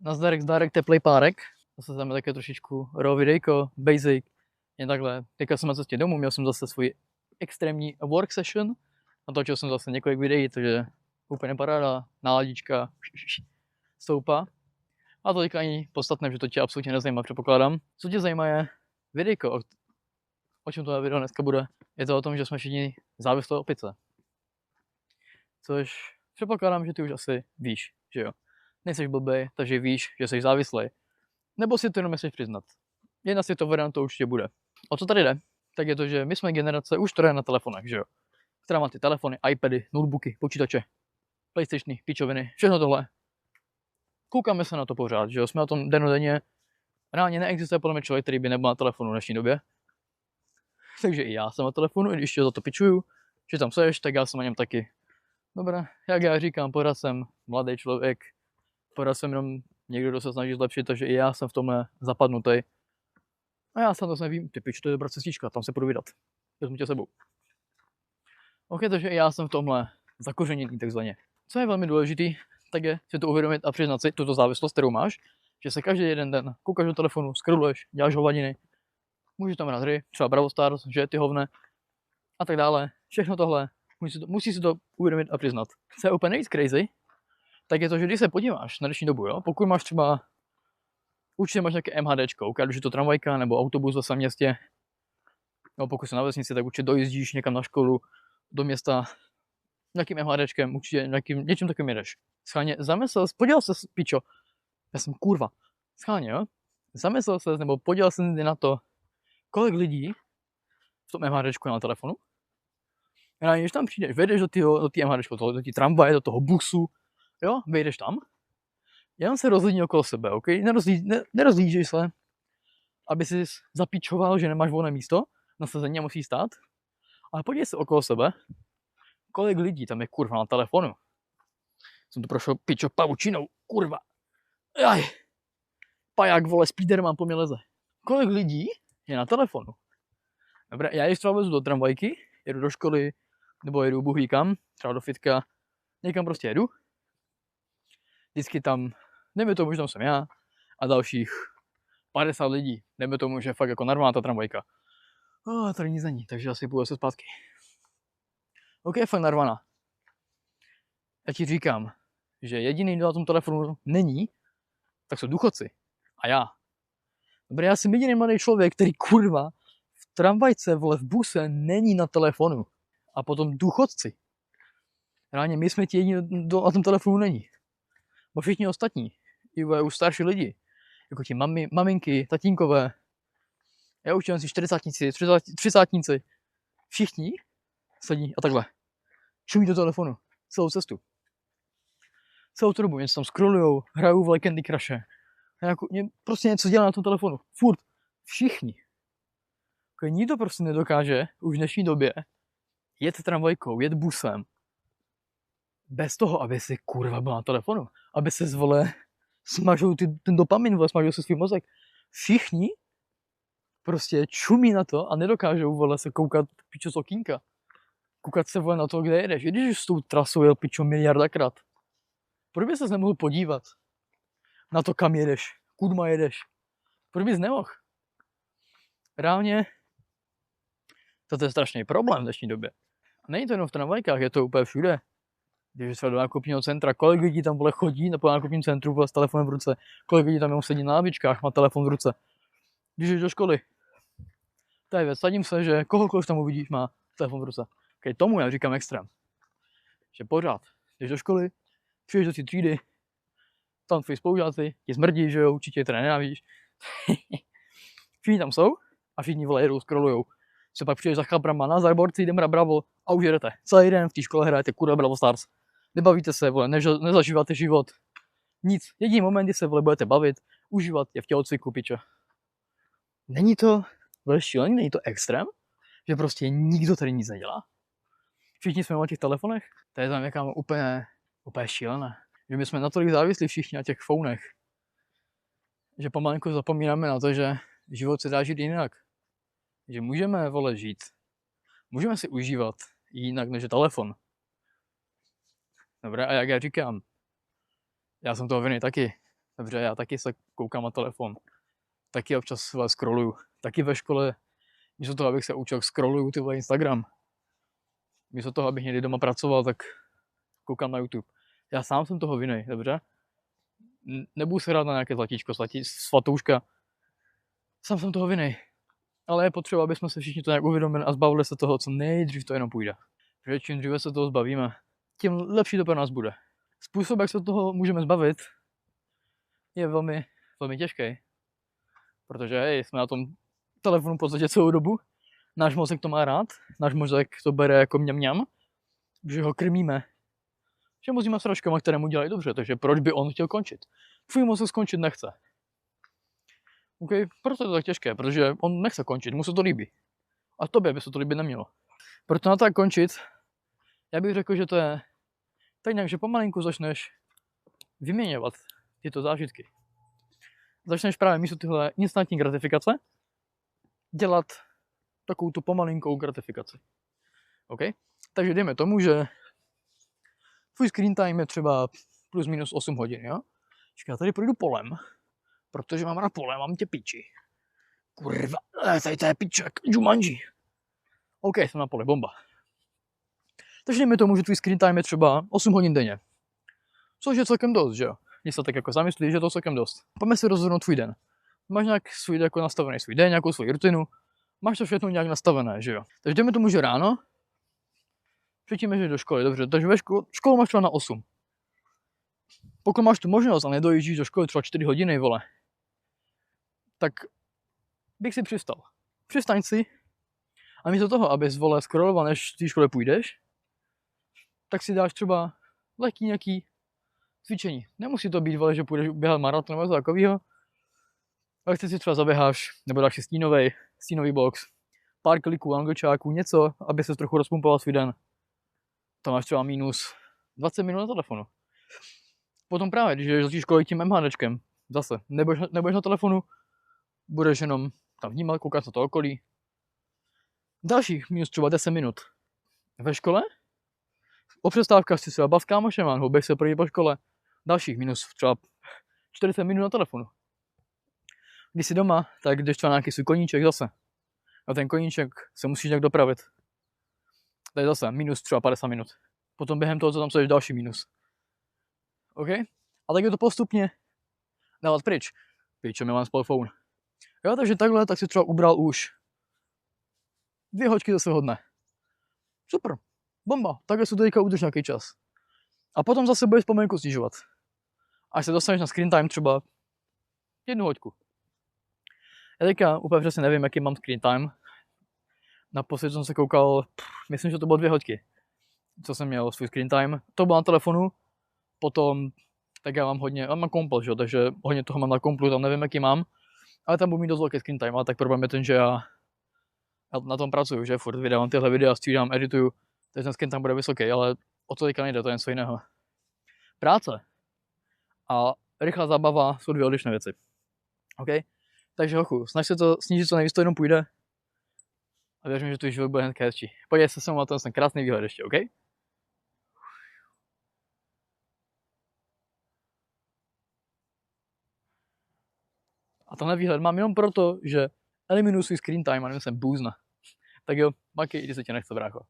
Nazdárek, teplej párek. Zase dáme také trošičku raw videjko, basic. Jen takhle. Teďka jsem na cestě domů, měl jsem zase svůj extrémní work session. Natočil jsem zase několik videí, takže úplně paráda, náladička stoupá. A to teďka ani podstatné, že to tě absolutně nezajímá, předpokládám. Co tě zajímá je videjko, o čem to video dneska bude. Je to o tom, že jsme všichni závislí opice. Což předpokládám, že ty už asi víš, že jo. Nejseš blbej, takže víš, že jsi závislý. Nebo si to jenom myslíš přiznat. Jedna z těchto variant to určitě bude. O co tady jde? Tak je to, že my jsme generace už která na telefonech, že jo. Která má ty telefony, iPady, notebooky, počítače, PlayStationy, pičoviny, všechno tohle. Koukáme se na to pořád, že jo. Jsme na tom dennodenně. Reálně neexistuje podle mě člověk, který by nebyl na telefonu v dnešní době. Takže i já jsem na telefonu, i když tě za to pičuju, že tam seš, tak já jsem na něm taky. Dobré, jak já říkám, pořád jsem mladý člověk, pořád jsem jenom někdo, kdo se snaží zlepšit, takže i já jsem v tomhle zapadnutý. A já sám to nevím, ty pič, to je dobrá cestička, tam se půjdu vydat. Vezmu tě sebou. OK, takže i já jsem v tomhle zakořeněný takzvaně. Co je velmi důležitý, tak je si to uvědomit a přiznat si tuto závislost, kterou máš, že se každý jeden den koukáš do telefonu, scrolluješ, děláš hovadiny, můžeš tam hrát hry, třeba Brawl Stars, že ty hovne a tak dále. Všechno tohle musí si to uvědomit a přiznat. Co je úplně nejvíc crazy, tak je to, že když se podíváš na dnešní dobu, jo, pokud máš třeba, určitě máš nějaké MHDčko, ukážeš, že to tramvajka nebo autobus ve svém městě, no pokud jsi na vesnici, tak určitě dojíždíš někam na školu, do města, nějakým MHDčkem, určitě něčím takovým jedeš. Schválně, zamyslel jsi, podíval se, pičo, já jsem kurva, schválně, jo, zamyslel se, nebo podíval se na to, kolik lidí v tom MHDčku na telefonu. A když tam přijdeš, vejdeš do té MHDčku, do té tramvaje, do toho busu, jo, vejdeš tam, jenom se rozhlídni okolo sebe, ok? Nerozhlížej se, aby si zapíčoval, že nemáš volné místo, na sezení musí stát, ale podívej se okolo sebe, kolik lidí tam je kurva na telefonu. Jsem to prošel pičo pavučinou, kurva. Aj, paják, vole, Spiderman po mě leze. Kolik lidí je na telefonu? Dobré, já když třeba vezu do tramvajky, jedu do školy, nebo jedu bůh kam, třeba do fitka, někam prostě jedu. Vždycky tam, dejme tomu, že tam jsem já a dalších 50 lidí. Dejme tomu, že fakt jako normálna ta tramvajka. Tady nic není, takže asi půjdu se zpátky. OK, fakt narvaná. Já ti říkám, že jediný, kdo na tom telefonu není, tak jsou důchodci. A já. Dobré, já jsem jediný mladý člověk, který kurva v tramvajce, vole, v buse není na telefonu. A potom důchodci. Reálně my jsme ti jediní, kdo na tom telefonu není. Bo všichni ostatní, i už starší lidi, jako ti maminky, tatínkové, já už si 40-tníci, 30-tníci, všichni sedí a takhle. Čumí do telefonu celou cestu. Celou tu dobu něco tam scrollujou, hrajou v Candy Crushe. Prostě něco dělá na tom telefonu. Furt. Všichni. Nikdo prostě nedokáže už v dnešní době jet tramvajkou, jet busem. Bez toho, aby si kurva byl na telefonu. Aby se zvole smažil ten dopamin, vole, smažil si svůj mozek. Všichni prostě čumí na to a nedokážou vole se koukat pičo z okýnka. Koukat se vole na to, kde jedeš. I když s tou trasou jel pičo miliardakrát. Proč bys se nemohl podívat na to, kam jedeš, kudma jedeš? Proč bys nemohl? Reálně to je strašný problém v dnešní době. A není to jenom v tramvajkách, je to úplně všude. Když se do nákupního centra, kolik lidí tam vole chodí po nákupním centru vole s telefonem v ruce, kolik lidí tam jenom sedí na lavičkách, má telefon v ruce. Když jdeš do školy, to je věc, sadím se, že kohokoliv tam uvidíš, má telefon v ruce. Okay, tomu já říkám extrém. Že pořád, jdeš do školy, přijdeš do té třídy, tam tvoji spolužáci, ti smrdí, že jo, určitě teda nenávidíš. Všichni tam jsou a všichni vole jedou, scrollujou. Se pak přijdeš za chlaprama, na borci, jdem hrát Bravo a už jedete. Celý den v té škole hrajete kurva Bravo Stars. Nebavíte se, vole, nezažíváte život. Nic. Jediný moment, kdy se vole budete bavit, užívat je v tělocviku, piče. Není to vole šílený, není to extrém? Že prostě nikdo tady nic nedělá? Všichni jsme na těch telefonech? To je tam nějaká úplně šílené. Že my jsme natolik závislí všichni na těch founech. Že pomalinku zapomínáme na to, že život se dá žít jinak. Že můžeme, vole, žít. Můžeme si užívat jinak než telefon. Dobré, a jak já říkám, já jsem toho vinný taky. Dobře, já taky se koukám na telefon. Taky občas scrolluju. Taky ve škole, místo toho, abych se učil, scrolluju tyhle Instagram. Místo toho, abych někdy doma pracoval, tak koukám na YouTube. Já sám jsem toho vinej, dobře? Nebudu se hrát na nějaké zlatíčko, svatouška. Sám jsem toho vinej. Ale je potřeba, aby jsme se všichni to nějak uvědomili a zbavili se toho, co nejdřív to jenom půjde. Protože čím dříve se toho zbavíme, tím lepší to pro nás bude. Způsob, jak se toho můžeme zbavit, je velmi, velmi těžký. Protože hej, jsme na tom telefonu v podstatě celou dobu. Náš mozek to má rád, náš mozek to bere jako mňam, že ho krmíme všem sračkama, které mu dělají dobře, takže proč by on chtěl končit? Tvůj mozek skončit nechce. OK, proto je to tak těžké, protože on nechce končit, mu se to líbí. A tobě by se to líbit nemělo. Proto na to jak končit, já bych řekl, že to je tak nějak, že pomalinku začneš vyměňovat tyto zážitky. Začneš právě místo tyhle instantní gratifikace dělat takovou tu pomalinkou gratifikaci. OK? Takže dejme tomu, že tvůj screen time je třeba plus minus 8 hodin, jo? Čekaj, já tady projdu polem, protože mám rád pole, mám tě piči. Kurva, tady to je piček, Jumanji. OK, jsem na poli, bomba. Takže dejme tomu, že tvůj screen time je třeba 8 hodin denně. Což je celkem dost, že jo? Když se tak jako zamyslíš, že to je celkem dost. Pojďme si rozhodnout tvůj den. Máš nějak svůj jako nastavený svůj den, nějakou svou rutinu. Máš to všechno nějak nastavené, že jo? Takže dejme tomu, že ráno předtím jdeš do školy, dobře, takže ve školu máš třeba na 8. Pokud máš tu možnost a nedojíždíš do školy třeba 4 hodiny, vole, tak bych si přistal. Přistaň si a místo toho, abys, vole, scrolloval, než z té školy půjdeš, tak si dáš třeba lehký nějaký cvičení. Nemusí to být, vole, že půjdeš běhat maraton nebo něco takového, ale si třeba zaběháš, nebo dáš si stínový box, pár kliků, angličáků, něco, aby se trochu rozpumpoval svůj den. To máš třeba minus 20 minut na telefonu. Potom právě, když jdeš do té školy tím MHDčkem, zase, nebudeš na telefonu, budeš jenom tam vnímat, koukat na to okolí. Dalších minus třeba 10 minut. Ve škole? O přestávkách si třeba bav s kámošema, nebo běž se projít po škole. Dalších minus třeba 40 minut na telefonu. Když jsi doma, tak jdeš třeba nějaký svůj koníček zase. A ten koníček se musíš nějak dopravit. Tady zase minus třeba 50 minut. Potom během toho, co tam stojíš, další minus. OK? A tak je to postupně dávat pryč. Píčo, mám spolphone. Jo, takže takhle, tak si třeba ubral už 2 hoďky za svého dne. Super, bomba, takhle si to teďka udrž nějaký čas. A potom zase budeš pomalinku snižovat. Až se dostaneš na screen time třeba 1 hoďku. Já teďka úplně přesně nevím, jaký mám screen time. Naposled jsem se koukal, myslím, že to bylo 2 hoďky. Co jsem měl svůj screen time. To bylo na telefonu, potom tak já mám kompl, že? Takže hodně toho mám na komplu, tam nevím, jaký mám. Ale tam budu mít dost velký screen time, ale tak problém je ten, že já na tom pracuju, že furt vydávám tyhle videa, střídám, edituju, takže ten screen time bude vysoký, ale o to teďka nejde, to je něco jiného. Práce a rychlá zábava jsou 2 odlišné věci. OK? Takže hochu, snaž se to snížit, co nejvíc to jenom půjde. A věřím, že tvůj život bude hned hezčí. Podívej se sem na ten krásný výhled ještě, OK? A tenhle výhled mám jenom proto, že eliminuji svůj screen time a nevím, jsem bůzna. Tak jo, maky, i když se tě nechce, brácho.